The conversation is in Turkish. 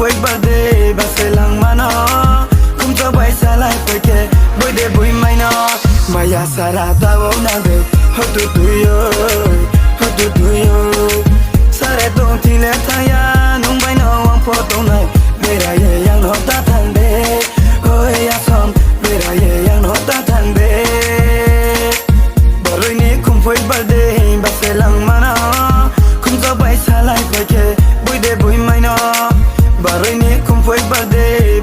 foi birthday baselang mano kum cho bai salai peke boy de boy maino maya sara ta wo na de ho tu yo sare ton ti le ta ya nung bai no wang pho tong nai vera ye yang no ta than de oi ya som vera ye yang no ta than de boroi ni kum foi birthday baselang mano kum cho bai salai peke boy de boy maino boroi ni kum foi birthday